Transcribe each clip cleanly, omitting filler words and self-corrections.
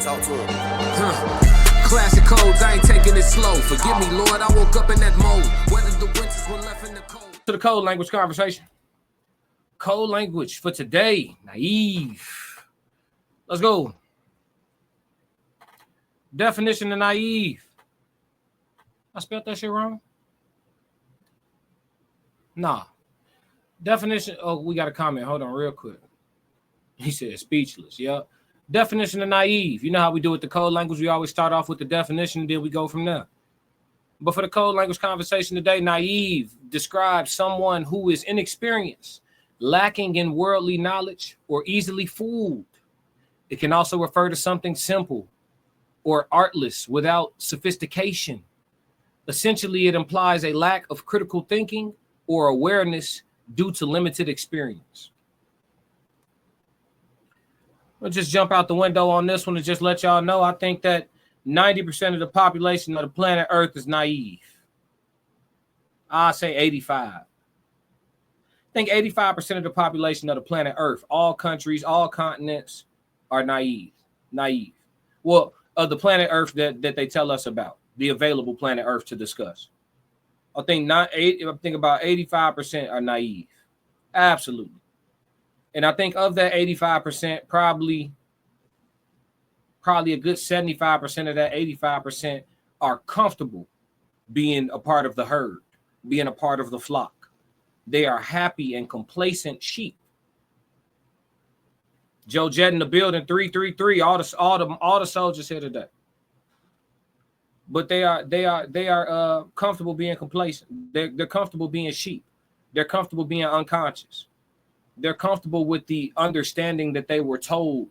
Talk to him. Classic codes, I ain't taking it slow. Forgive me, Lord, I woke up in that mode. Whether the winters were left in the cold. To the code language conversation. Code language for today, naive. Let's go. Definition of naive. I spelled that shit wrong? Nah. Definition. Oh, we got a comment. Hold on real quick. He said speechless. Yep. Definition of naive. You know how we do with the code language. We always start off with the definition and then we go from there. But for the code language conversation today, naive describes someone who is inexperienced, lacking in worldly knowledge, or easily fooled. It can also refer to something simple or artless without sophistication. Essentially, it implies a lack of critical thinking or awareness due to limited experience. We'll just jump out the window on this one and just let y'all know. I think that 90% of the population of the planet Earth is naive. I say 85. I think 85% of the population of the planet Earth, all countries, all continents, are naive. Well, of the planet Earth that they tell us about, the available planet Earth to discuss. I think about 85% are naive. Absolutely. And I think of that 85%, probably a good 75% of that 85% are comfortable being a part of the herd, being a part of the flock. They are happy and complacent sheep. Joe Jett in the building, 333. All the soldiers here today. But they are comfortable being complacent. They're comfortable being sheep. They're comfortable being unconscious. They're comfortable with the understanding that they were told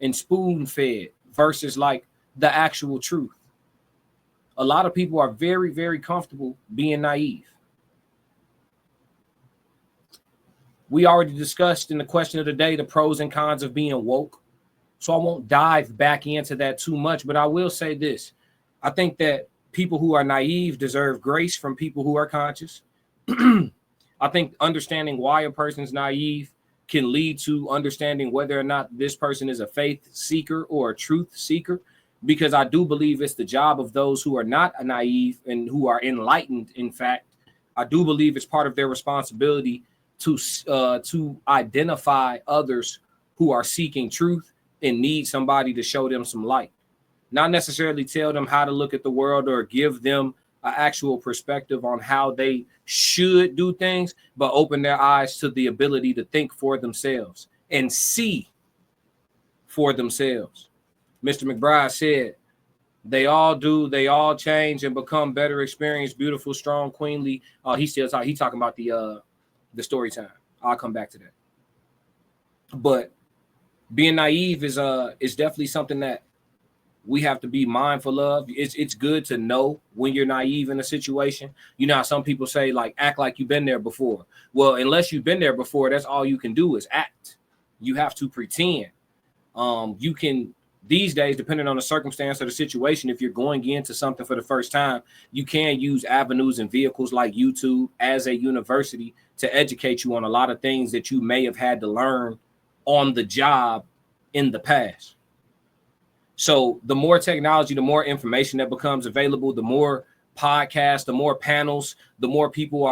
and spoon-fed versus like the actual truth. A lot of people are very, very comfortable being naive. We already discussed in the question of the day the pros and cons of being woke. So I won't dive back into that too much, but I will say this. I think that people who are naive deserve grace from people who are conscious. I think understanding why a person's naive can lead to understanding whether or not this person is a faith seeker or a truth seeker, because I do believe it's the job of those who are not naive and who are enlightened. In fact, I do believe it's part of their responsibility to identify others who are seeking truth and need somebody to show them some light. Not necessarily tell them how to look at the world or give them an actual perspective on how they should do things, but open their eyes to the ability to think for themselves and see for themselves. Mr. McBride said, they all do, they all change and become better experienced, beautiful, strong, queenly. He talking about the story time. I'll come back to that. But being naive is definitely something that we have to be mindful of. It's good to know when you're naive in a situation. You know how some people say, like, act like you've been there before. Well, unless you've been there before, that's all you can do is act. You have to pretend. You can, these days, depending on the circumstance or the situation, if you're going into something for the first time, you can use avenues and vehicles like YouTube as a university to educate you on a lot of things that you may have had to learn on the job in the past. So the more technology, the more information that becomes available, the more podcasts, the more panels, the more people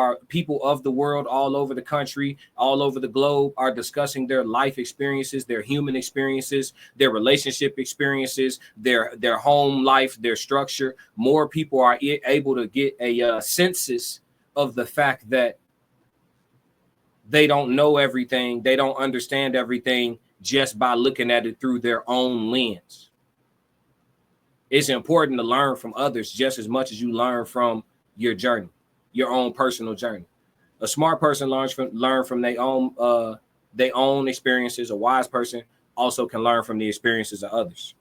of the world all over the country, all over the globe are discussing their life experiences, their human experiences, their relationship experiences, their home life, their structure. More people are able to get a census of the fact that they don't know everything, they don't understand everything just by looking at it through their own lens. It's important to learn from others just as much as you learn from your journey, your own personal journey. A smart person learn from their own experiences. A wise person also can learn from the experiences of others.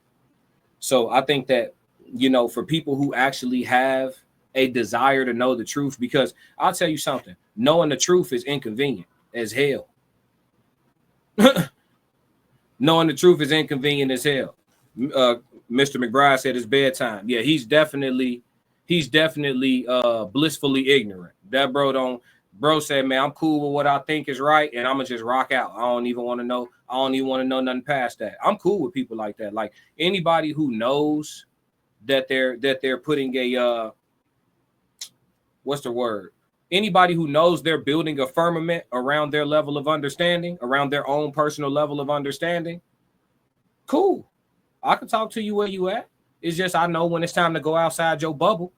So I think that, you know, for people who actually have a desire to know the truth, because I'll tell you something, knowing the truth is inconvenient as hell. Knowing the truth is inconvenient as hell. Mr. McBride said it's bedtime. Yeah, he's definitely blissfully ignorant. That bro Bro said, man, I'm cool with what I think is right, and I'm gonna just rock out. I don't even want to know. I don't even want to know nothing past that. I'm cool with people like that. Like anybody who knows that they're putting a what's the word? Anybody who knows they're building a firmament around their level of understanding, around their own personal level of understanding, cool. I can talk to you where you at. It's just I know when it's time to go outside your bubble,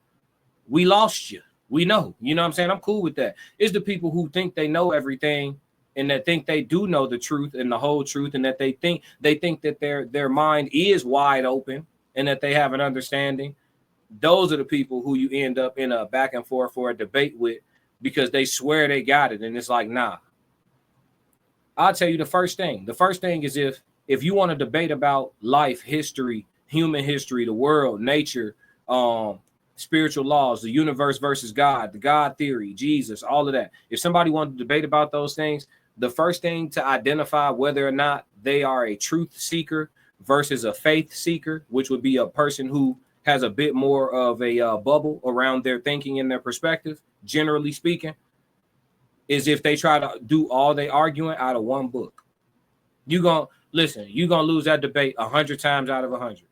we lost you. We know. You know what I'm saying? I'm cool with that. It's the people who think they know everything and that think they do know the truth and the whole truth, and that they think that their mind is wide open and that they have an understanding. Those are the people who you end up in a back and forth for a debate with because they swear they got it. And it's like, nah. I'll tell you the first thing. The first thing is if you want to debate about life, history, human history, the world, nature, spiritual laws, the universe versus God, the God theory, Jesus, all of that. If somebody wanted to debate about those things, the first thing to identify whether or not they are a truth seeker versus a faith seeker, which would be a person who has a bit more of a bubble around their thinking and their perspective, generally speaking, is if they try to do all they arguing out of one book. You're gonna lose that debate 100 times out of 100.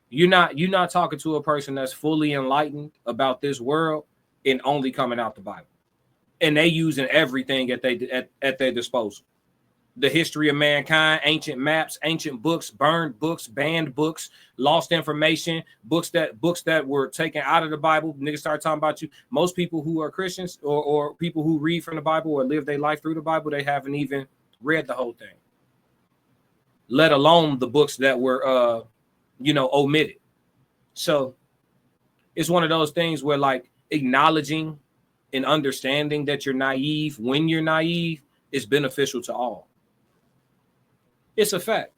You're not talking to a person that's fully enlightened about this world and only coming out the Bible. And they using everything at their disposal. The history of mankind, ancient maps, ancient books, burned books, banned books, lost information, books that were taken out of the Bible. Niggas start talking about you. Most people who are Christians or people who read from the Bible or live their life through the Bible, they haven't even read the whole thing, let alone the books that were omitted. So it's one of those things where like acknowledging and understanding that you're naive when you're naive is beneficial to all. It's a fact.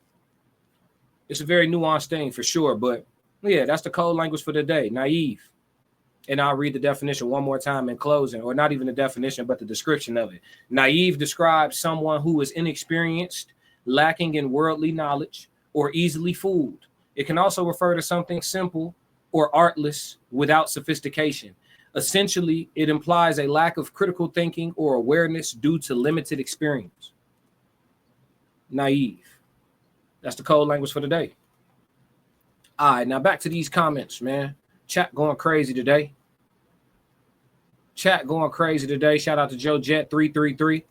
It's a very nuanced thing for sure. But yeah, that's the code language for the day, naive. And I'll read the definition one more time in closing, or not even the definition, but the description of it. Naive describes someone who is inexperienced, lacking in worldly knowledge, or easily fooled. It can also refer to something simple or artless without sophistication. Essentially, it implies a lack of critical thinking or awareness due to limited experience. Naive. That's the code language for the day. All right, now back to these comments, man. Chat going crazy today. Shout out to Joe Jet 333.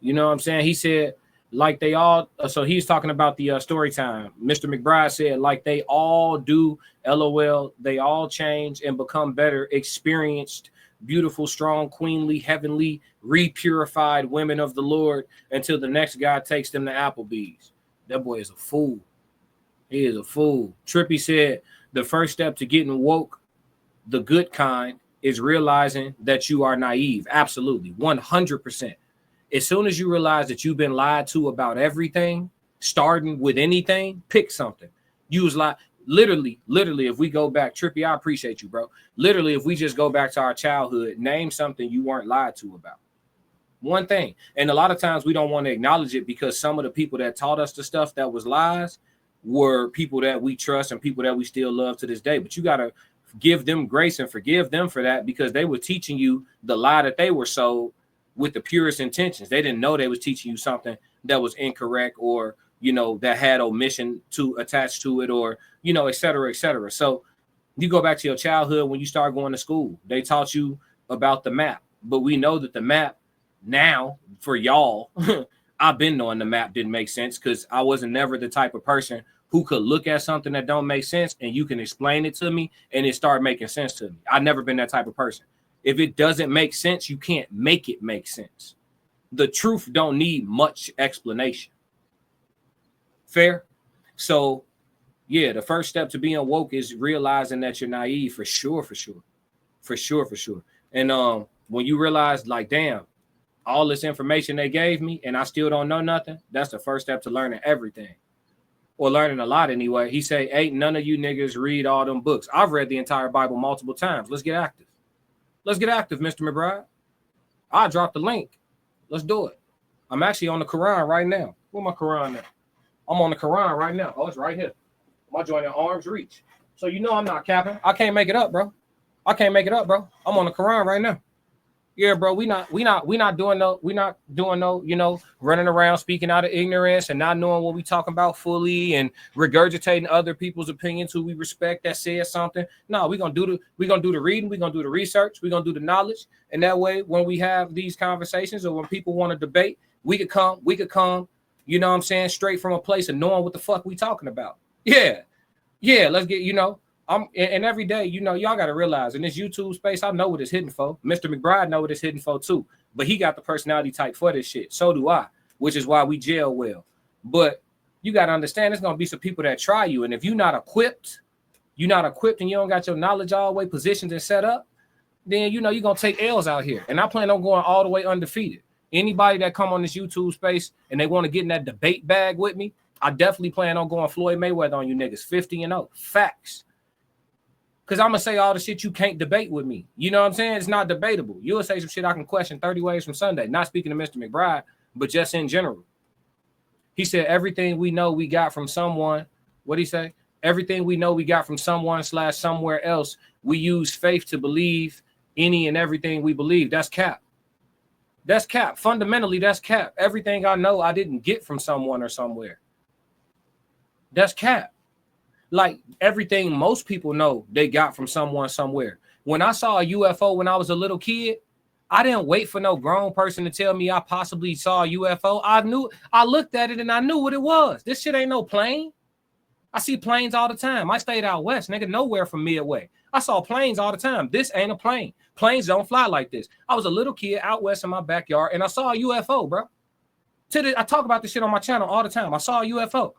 You know what I'm saying? He said, like they all, so he's talking about the story time. Mr. McBride said, like they all do, LOL, they all change and become better, experienced, beautiful, strong, queenly, heavenly, repurified women of the Lord until the next guy takes them to Applebee's. That boy is a fool. He is a fool. Trippy said, the first step to getting woke, the good kind, is realizing that you are naive. Absolutely. 100%. As soon as you realize that you've been lied to about everything, starting with anything, pick something. You was like, literally, if we go back, Trippy, I appreciate you, bro. Literally, if we just go back to our childhood, name something you weren't lied to about. One thing. And a lot of times we don't want to acknowledge it because some of the people that taught us the stuff that was lies were people that we trust and people that we still love to this day. But you got to give them grace and forgive them for that because they were teaching you the lie that they were sold with the purest intentions. They didn't know they was teaching you something that was incorrect or, that had omission to attach to it or, et cetera, et cetera. So you go back to your childhood when you start going to school, they taught you about the map, but we know that the map now for y'all, I've been knowing the map didn't make sense because I wasn't never the type of person who could look at something that don't make sense and you can explain it to me and it start making sense to me. I've never been that type of person. If it doesn't make sense, you can't make it make sense. The truth don't need much explanation. Fair? So, yeah, the first step to being woke is realizing that you're naive for sure. And when you realize, like, damn, all this information they gave me and I still don't know nothing, that's the first step to learning everything. Or learning a lot anyway. He say, ain't none of you niggas read all them books. I've read the entire Bible multiple times. Let's get active. Mr. McBride. I dropped the link. Let's do it. I'm actually on the Quran right now. Where my Quran at? I'm on the Quran right now. Oh, it's right here. My joint in arm's reach. So I'm not capping. I can't make it up, bro. I'm on the Quran right now. Yeah, bro, we not doing no, running around speaking out of ignorance and not knowing what we talking about fully and regurgitating other people's opinions who we respect that said something. No, we gonna do the reading, we're gonna do the research, we're gonna do the knowledge, and that way when we have these conversations or when people want to debate, we could come, you know what I'm saying, straight from a place of knowing what the fuck we talking about. Yeah, yeah, let's get, and every day, y'all got to realize in this YouTube space, I know what it's hitting for. Mr. McBride know what it's hitting for too, but he got the personality type for this shit. So do I, which is why we jail well. But you got to understand, there's gonna be some people that try you, and if you're not equipped, and you don't got your knowledge all the way positioned and set up, then you're gonna take L's out here. And I plan on going all the way undefeated. Anybody that come on this YouTube space and they want to get in that debate bag with me, I definitely plan on going Floyd Mayweather on you niggas, 50-0. Facts. Because I'm going to say all the shit you can't debate with me. You know what I'm saying? It's not debatable. You'll say some shit I can question 30 ways from Sunday. Not speaking to Mr. McBride, but just in general. He said, everything we know we got from someone. What'd he say? Everything we know we got from someone / somewhere else. We use faith to believe any and everything we believe. That's cap. That's cap. Fundamentally, that's cap. Everything I know I didn't get from someone or somewhere. That's cap. Like everything most people know they got from someone somewhere. When I saw a UFO when I was a little kid, I didn't wait for no grown person to tell me I possibly saw a UFO. I looked at it and I knew what it was. This shit ain't no plane. I see planes all the time. I stayed out west, nigga, nowhere from Midway. I saw planes all the time. This ain't a plane. Planes don't fly like this. I was a little kid out west in my backyard and I saw a UFO, bro. I talk about this shit on my channel all the time. I saw a UFO.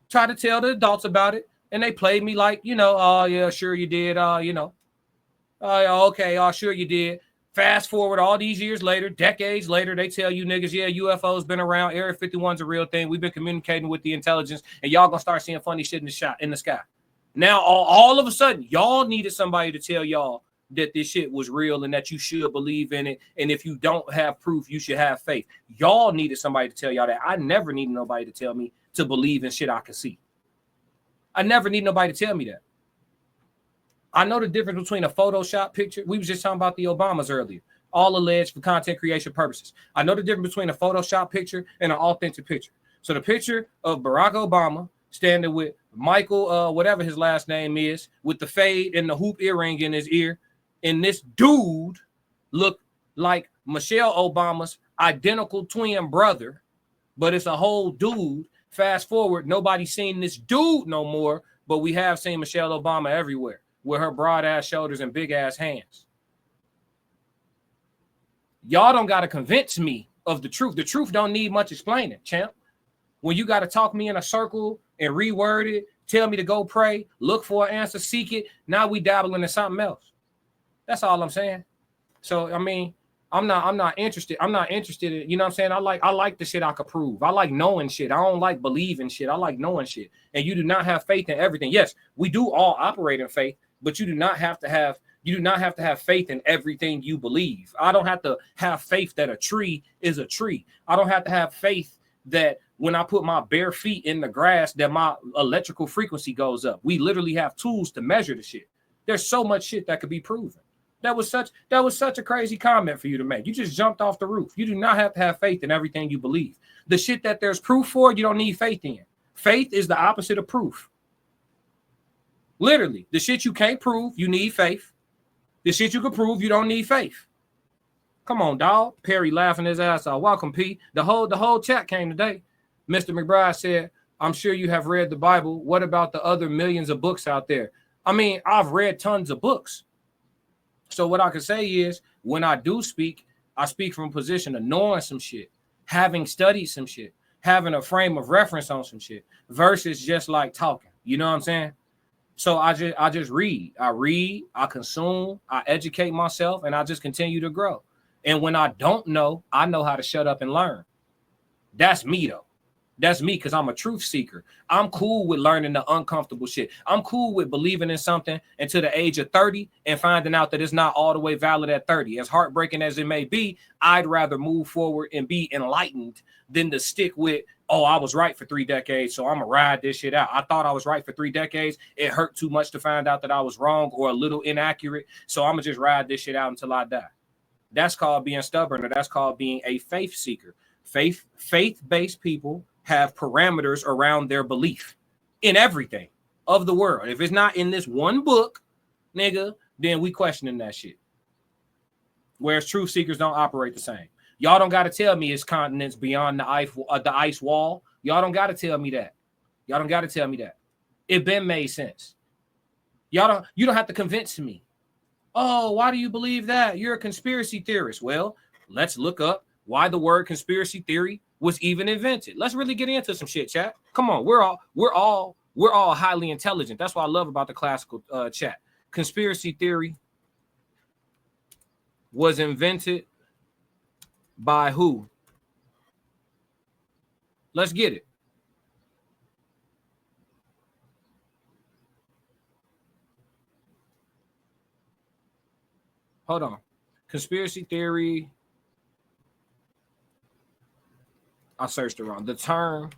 Tried to tell the adults about it. And they played me like, oh, yeah, sure you did. Oh, okay, oh, sure you did. Fast forward all these years later, decades later, they tell you niggas, yeah, UFO's been around. Area 51's a real thing. We've been communicating with the intelligence, and y'all gonna start seeing funny shit in the sky. Now, all of a sudden, y'all needed somebody to tell y'all that this shit was real and that you should believe in it. And if you don't have proof, you should have faith. Y'all needed somebody to tell y'all that. I never needed nobody to tell me to believe in shit I can see. I never need nobody to tell me that. I know the difference between a Photoshop picture. We was just talking about the Obamas earlier, all alleged for content creation purposes. I know the difference between a Photoshop picture and an authentic picture. So the picture of Barack Obama standing with Michael, whatever his last name is, with the fade and the hoop earring in his ear, and this dude looked like Michelle Obama's identical twin brother, but it's a whole dude. Fast forward, nobody's seen this dude no more, but we have seen Michelle Obama everywhere with her broad ass shoulders and big ass hands. Y'all don't got to convince me of the truth. The truth don't need much explaining, champ. When you got to talk me in a circle and reword it, tell me to go pray, look for an answer, seek it. Now we dabbling in something else. That's all I'm saying. So, I mean, I'm not interested. I'm not interested in, you know what I'm saying? I like the shit I could prove. I like knowing shit. I don't like believing shit. I like knowing shit. And you do not have faith in everything. Yes, we do all operate in faith, but you do not have to have faith in everything you believe. I don't have to have faith that a tree is a tree. I don't have to have faith that when I put my bare feet in the grass that my electrical frequency goes up. We literally have tools to measure the shit. There's so much shit that could be proven. That was such a crazy comment for you to make. You just jumped off the roof. You do not have to have faith in everything you believe. The shit that there's proof for, you don't need faith in. Faith is the opposite of proof. Literally, the shit you can't prove, you need faith. The shit you can prove, you don't need faith. Come on, dog. Perry laughing his ass off. Welcome, P. The whole chat came today. Mr. McBride said, I'm sure you have read the Bible. What about the other millions of books out there? I mean, I've read tons of books. So what I can say is when I do speak, I speak from a position of knowing some shit, having studied some shit, having a frame of reference on some shit versus just like talking. You know what I'm saying? So I just read, I consume, I educate myself, and I just continue to grow. And when I don't know, I know how to shut up and learn. That's me though. That's me because I'm a truth seeker. I'm cool with learning the uncomfortable shit. I'm cool with believing in something until the age of 30 and finding out that it's not all the way valid at 30. As heartbreaking as it may be, I'd rather move forward and be enlightened than to stick with, oh, I was right for 3 decades, so I'm going to ride this shit out. I thought I was right for 3 decades. It hurt too much to find out that I was wrong or a little inaccurate, so I'm going to just ride this shit out until I die. That's called being stubborn, or that's called being a faith seeker. Faith-based people have parameters around their belief in everything of the world. If it's not in this one book, nigga, then we questioning that shit. Whereas truth seekers don't operate the same. Y'all don't got to tell me it's continents beyond the ice wall. Y'all don't got to tell me that. Y'all don't got to tell me that. It been made sense. You don't have to convince me. Oh, why do you believe that? You're a conspiracy theorist. Well, let's look up why the word conspiracy theory was even invented. Let's really get into some shit, chat. Come on, we're all highly intelligent. That's what I love about the classical chat. Conspiracy theory was invented by who? Let's get it. Hold on. Conspiracy theory. I searched it wrong. The term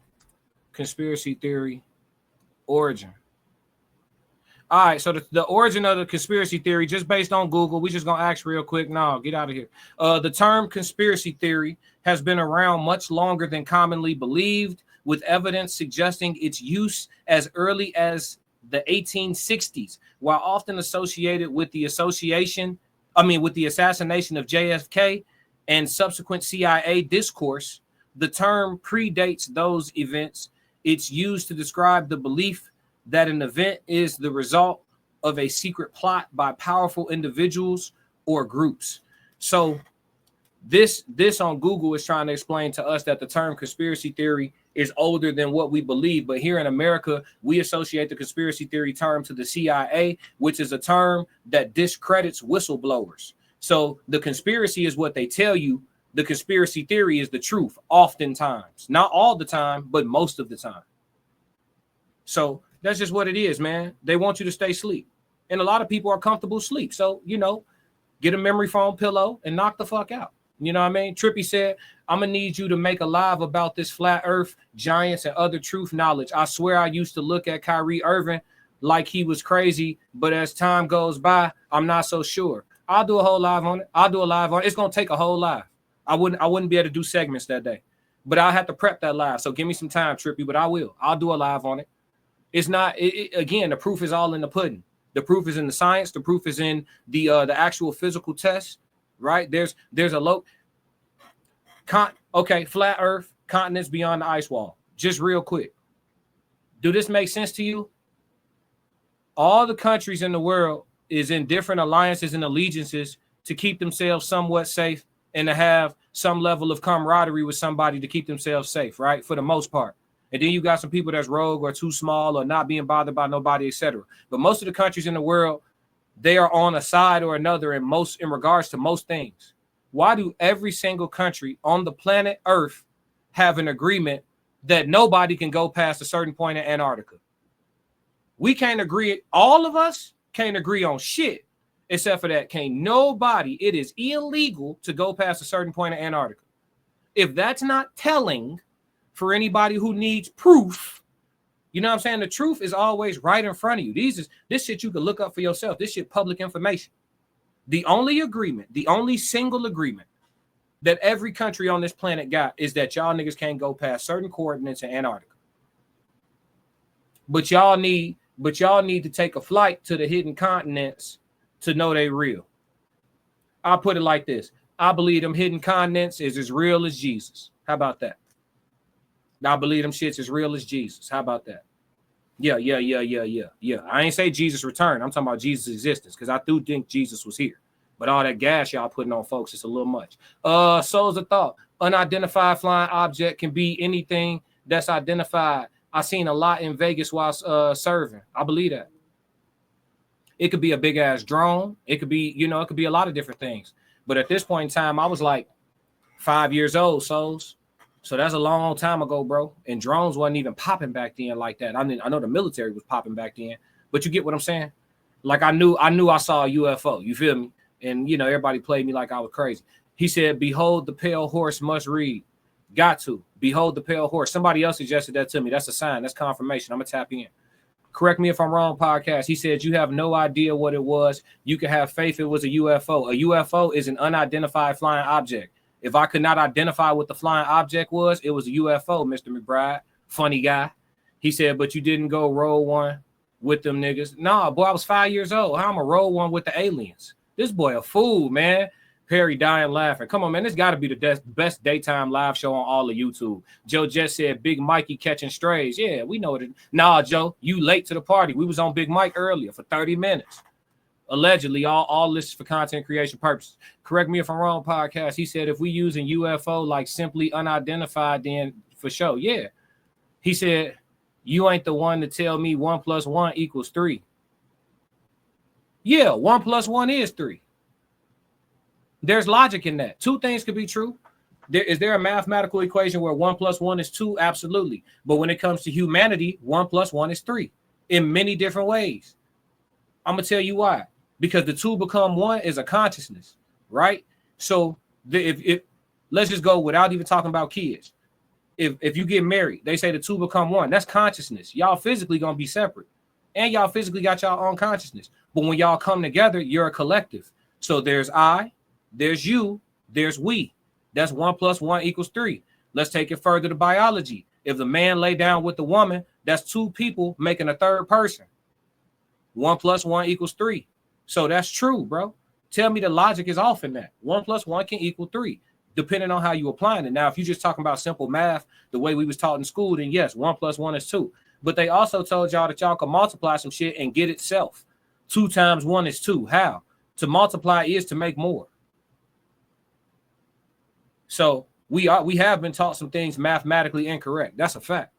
conspiracy theory origin. All right, so the origin of the conspiracy theory, just based on Google, we just gonna ask real quick. No, get out of here. The term conspiracy theory has been around much longer than commonly believed, with evidence suggesting its use as early as the 1860s, while often associated with the assassination of JFK and subsequent CIA discourse. The term predates those events. It's used to describe the belief that an event is the result of a secret plot by powerful individuals or groups. So this on Google is trying to explain to us that the term conspiracy theory is older than what we believe. But here in America, we associate the conspiracy theory term to the CIA, which is a term that discredits whistleblowers. So the conspiracy is what they tell you. The conspiracy theory is the truth, oftentimes. Not all the time, but most of the time. So that's just what it is, man. They want you to stay asleep. And a lot of people are comfortable asleep. So, get a memory foam pillow and knock the fuck out. You know what I mean? Trippy said, I'm going to need you to make a live about this flat earth, giants, and other truth knowledge. I swear I used to look at Kyrie Irving like he was crazy, but as time goes by, I'm not so sure. I'll do a whole live on it. It's going to take a whole live. I wouldn't be able to do segments that day, but I'll have to prep that live. So give me some time, Trippy, but I will. I'll do a live on it. It's not, again, the proof is all in the pudding. The proof is in the science. The proof is in the actual physical test, right? There's a flat earth, continents beyond the ice wall. Just real quick. Do this make sense to you? All the countries in the world is in different alliances and allegiances to keep themselves somewhat safe and to have some level of camaraderie with somebody to keep themselves safe, right? For the most part. And then you got some people that's rogue or too small or not being bothered by nobody, etc. But most of the countries in the world, they are on a side or another in regards to most things. Why do every single country on the planet Earth have an agreement that nobody can go past a certain point in Antarctica? We can't agree. All of us can't agree on shit, except for that. Can't nobody. It is illegal to go past a certain point in Antarctica. If that's not telling for anybody who needs proof, you know what I'm saying? The truth is always right in front of you. This shit you can look up for yourself. This shit public information. The only single agreement that every country on this planet got is that y'all niggas can't go past certain coordinates in Antarctica. But y'all need to take a flight to the hidden continents to know they real. I'll put it like this. I believe them hidden continents is as real as Jesus. How about that? I believe them shits as real as Jesus. How about that? Yeah. I ain't say Jesus returned. I'm talking about Jesus' existence, because I do think Jesus was here. But all that gas y'all putting on folks, it's a little much. Souls of thought. Unidentified flying object can be anything that's identified. I seen a lot in Vegas while serving. I believe that. It could be a big ass drone. It could be, it could be a lot of different things. But at this point in time, I was like 5 years old, souls. So that's a long time ago, bro. And drones wasn't even popping back then like that. I know the military was popping back then, but you get what I'm saying? Like I knew I saw a UFO. You feel me? And everybody played me like I was crazy. He said, "Behold, the pale horse must read." Got to behold the pale horse. Somebody else suggested that to me. That's a sign. That's confirmation. I'm gonna tap in. Correct me if I'm wrong, podcast. He said you have no idea what it was. You can have faith it was a UFO. A UFO is an unidentified flying object. If I could not identify what the flying object was, it was a UFO, Mr. McBride. Funny guy. He said, but you didn't go roll one with them niggas. Nah, boy, I was 5 years old. How I'm going to roll one with the aliens? This boy a fool, man. Perry dying laughing. Come on, man. This got to be the best daytime live show on all of YouTube. Joe just said Big Mikey catching strays. Yeah, we know it. Nah, Joe, you late to the party. We was on Big Mike earlier for 30 minutes. Allegedly, all this is for content creation purposes. Correct me if I'm wrong, podcast. He said if we using UFO like simply unidentified, then for sure. Yeah. He said, you ain't the one to tell me 1 + 1 = 3. Yeah, 1 + 1 is 3. There's logic in that. Two things could be true. Is there a mathematical equation where 1 + 1 is 2? Absolutely. But when it comes to humanity, 1 + 1 is 3 in many different ways. I'm going to tell you why. Because the two become one is a consciousness, right? So if let's just go without even talking about kids. If you get married, they say the two become one. That's consciousness. Y'all physically going to be separate. And y'all physically got y'all own consciousness. But when y'all come together, you're a collective. So there's I, there's you, there's we. That's 1 + 1 = 3. Let's take it further to biology. If the man lay down with the woman, that's two people making a third person. 1 + 1 = 3. So that's true, bro. Tell me the logic is off in that. 1 + 1 can equal 3, depending on how you applying it. Now, if you're just talking about simple math, the way we was taught in school, then yes, 1 + 1 is 2. But they also told y'all that y'all can multiply some shit and get itself. 2 × 1 is 2. How? To multiply is to make more. So we have been taught some things mathematically incorrect. That's a fact.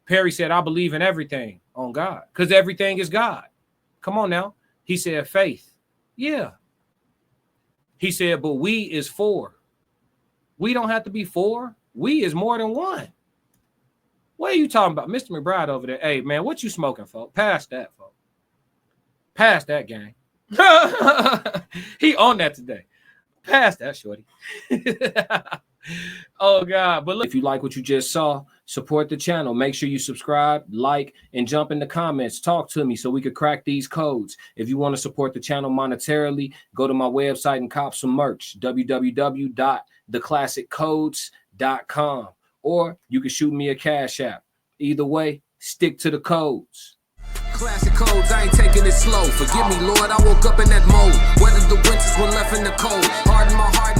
Perry said, I believe in everything on God because everything is God. Come on now. He said faith. Yeah. He said, but we is 4. We don't have to be 4. We is more than 1. What are you talking about? Mr. McBride over there. Hey, man, what you smoking, folks? Pass that, folks. Pass that, gang. He on that today. Pass that, shorty. Oh, God. But look, if you like what you just saw, support the channel. Make sure you subscribe, like, and jump in the comments. Talk to me so we could crack these codes. If you want to support the channel monetarily, go to my website and cop some merch, www.theclassiccodes.com. Or you can shoot me a Cash App. Either way, stick to the codes. Classic codes, I ain't taking it slow. Forgive me, Lord, I woke up in that mode. Weathered the winters when left in the cold. Hardened my heart.